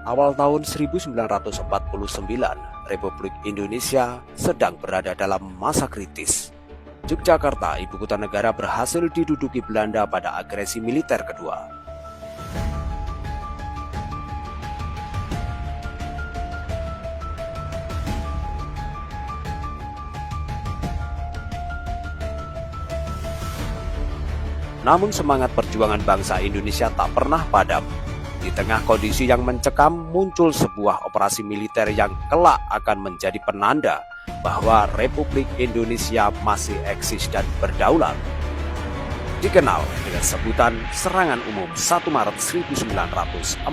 Awal tahun 1949, Republik Indonesia sedang berada dalam masa kritis. Yogyakarta, ibu kota negara, berhasil diduduki Belanda pada agresi militer kedua. Namun semangat perjuangan bangsa Indonesia tak pernah padam. Di tengah kondisi yang mencekam, muncul sebuah operasi militer yang kelak akan menjadi penanda bahwa Republik Indonesia masih eksis dan berdaulat. Dikenal dengan sebutan Serangan Umum 1 Maret 1949.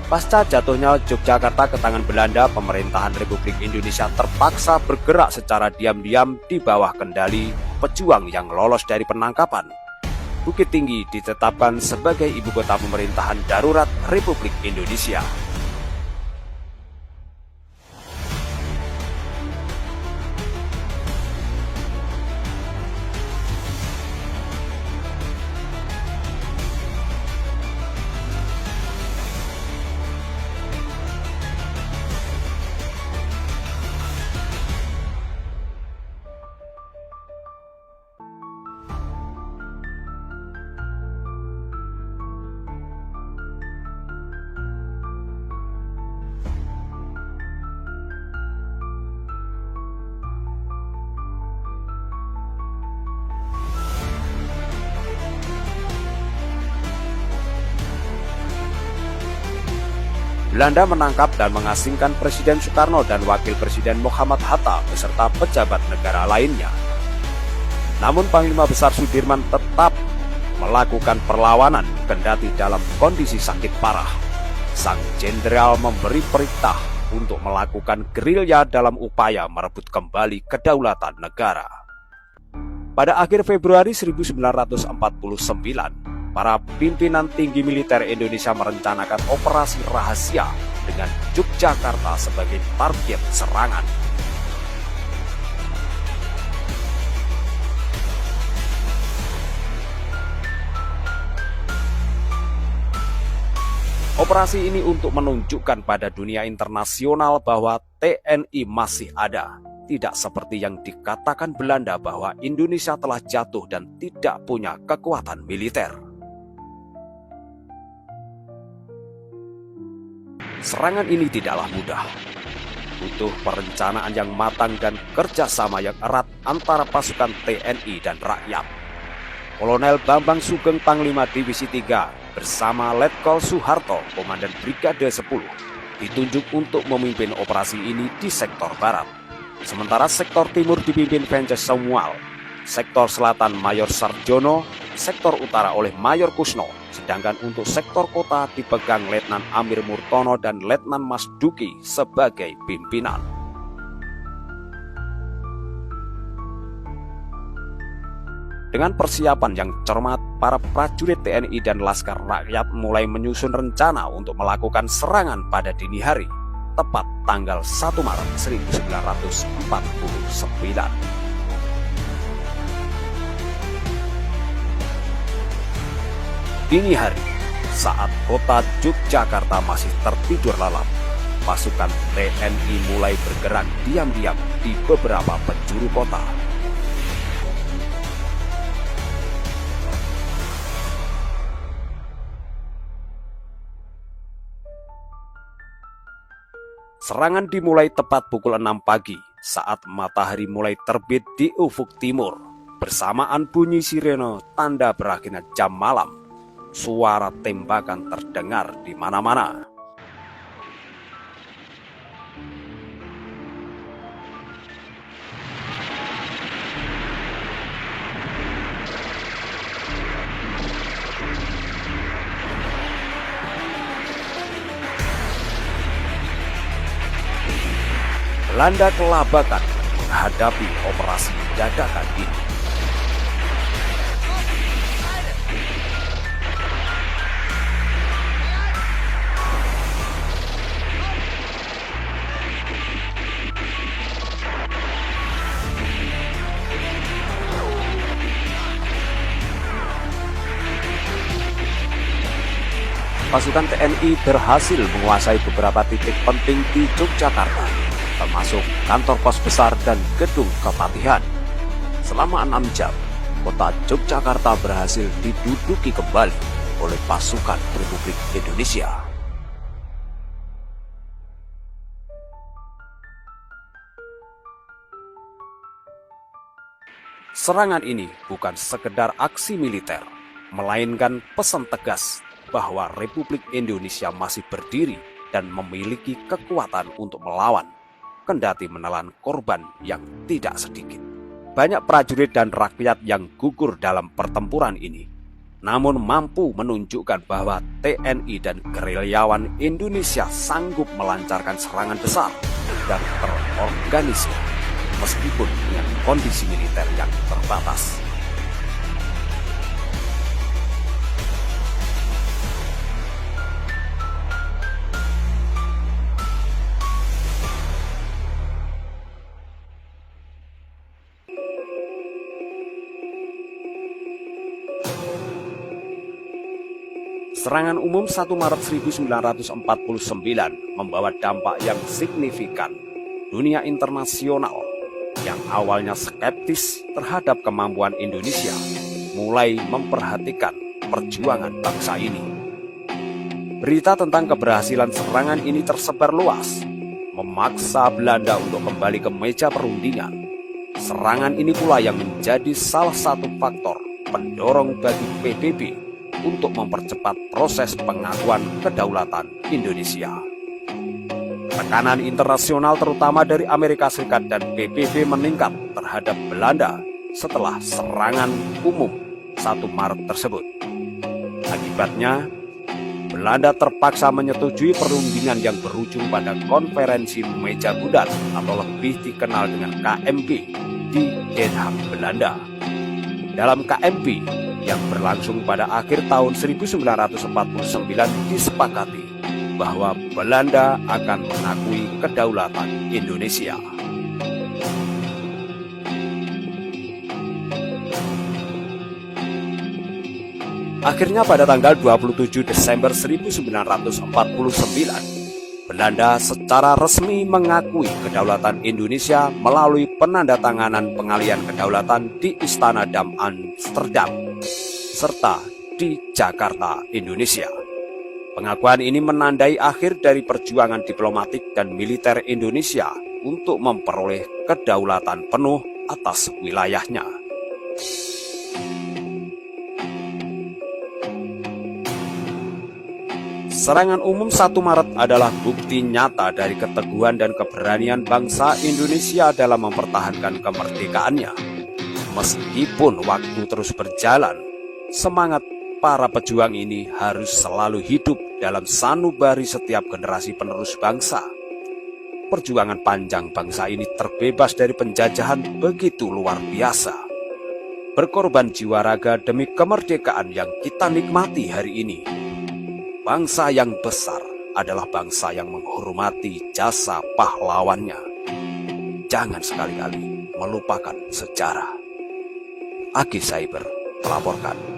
Pasca jatuhnya Yogyakarta ke tangan Belanda, pemerintahan Republik Indonesia terpaksa bergerak secara diam-diam di bawah kendali pejuang yang lolos dari penangkapan. Bukit Tinggi ditetapkan sebagai ibu kota pemerintahan darurat Republik Indonesia. Belanda menangkap dan mengasingkan Presiden Soekarno dan Wakil Presiden Muhammad Hatta beserta pejabat negara lainnya. Namun Panglima Besar Sudirman tetap melakukan perlawanan kendati dalam kondisi sakit parah. Sang jenderal memberi perintah untuk melakukan gerilya dalam upaya merebut kembali kedaulatan negara. Pada akhir Februari 1949, para pimpinan tinggi militer Indonesia merencanakan operasi rahasia dengan Yogyakarta sebagai target serangan. Operasi ini untuk menunjukkan pada dunia internasional bahwa TNI masih ada. Tidak seperti yang dikatakan Belanda bahwa Indonesia telah jatuh dan tidak punya kekuatan militer. Serangan ini tidaklah mudah. Butuh perencanaan yang matang dan kerjasama yang erat antara pasukan TNI dan rakyat. Kolonel Bambang Sugeng, Panglima Divisi 3, bersama Letkol Soeharto, Komandan Brigade 10, ditunjuk untuk memimpin operasi ini di sektor barat. Sementara sektor timur dipimpin Vences Samuel, sektor selatan Mayor Sarjono, sektor utara oleh Mayor Kusno, sedangkan untuk sektor kota dipegang Letnan Amir Murtono dan Letnan Mas Duki sebagai pimpinan. Dengan persiapan yang cermat, para prajurit TNI dan Laskar Rakyat mulai menyusun rencana untuk melakukan serangan pada dini hari, tepat tanggal 1 Maret 1949. Dini hari, saat kota Yogyakarta masih tertidur lelap, pasukan TNI mulai bergerak diam-diam di beberapa penjuru kota. Serangan dimulai tepat pukul 6 pagi saat matahari mulai terbit di ufuk timur. Bersamaan bunyi sirene tanda berakhirnya jam malam, suara tembakan terdengar di mana-mana. Belanda kelabakan menghadapi operasi dadakan ini. pasukan TNI berhasil menguasai beberapa titik penting di Yogyakarta, termasuk kantor pos besar dan gedung Kepatihan. Selama 6 jam, kota Yogyakarta berhasil diduduki kembali oleh pasukan Republik Indonesia. Serangan ini bukan sekedar aksi militer, melainkan pesan tegas bahwa Republik Indonesia masih berdiri dan memiliki kekuatan untuk melawan, kendati menelan korban yang tidak sedikit. Banyak prajurit dan rakyat yang gugur dalam pertempuran ini, namun mampu menunjukkan bahwa TNI dan gerilyawan Indonesia sanggup melancarkan serangan besar dan terorganisir, meskipun dengan kondisi militer yang terbatas. Serangan umum 1 Maret 1949 membawa dampak yang signifikan. Dunia internasional yang awalnya skeptis terhadap kemampuan Indonesia mulai memperhatikan perjuangan bangsa ini. Berita tentang keberhasilan serangan ini tersebar luas, memaksa Belanda untuk kembali ke meja perundingan. Serangan ini pula yang menjadi salah satu faktor pendorong bagi PBB untuk mempercepat proses pengakuan kedaulatan Indonesia. Tekanan internasional terutama dari Amerika Serikat dan PBB meningkat terhadap Belanda setelah serangan umum 1 Maret tersebut. Akibatnya, Belanda terpaksa menyetujui perundingan yang berujung pada konferensi meja bulat atau lebih dikenal dengan KMP di Den Haag, Belanda. Dalam KMP yang berlangsung pada akhir tahun 1949 disepakati bahwa Belanda akan mengakui kedaulatan Indonesia. Akhirnya pada tanggal 27 Desember 1949, Belanda secara resmi mengakui kedaulatan Indonesia melalui penandatanganan pengalihan kedaulatan di Istana Dam Amsterdam serta di Jakarta, Indonesia. Pengakuan ini menandai akhir dari perjuangan diplomatik dan militer Indonesia untuk memperoleh kedaulatan penuh atas wilayahnya. Serangan umum 1 Maret adalah bukti nyata dari keteguhan dan keberanian bangsa Indonesia dalam mempertahankan kemerdekaannya. Meskipun waktu terus berjalan, semangat para pejuang ini harus selalu hidup dalam sanubari setiap generasi penerus bangsa. Perjuangan panjang bangsa ini terbebas dari penjajahan begitu luar biasa. Berkorban jiwa raga demi kemerdekaan yang kita nikmati hari ini. Bangsa yang besar adalah bangsa yang menghormati jasa pahlawannya. Jangan sekali-kali melupakan sejarah. Agi Cyber melaporkan.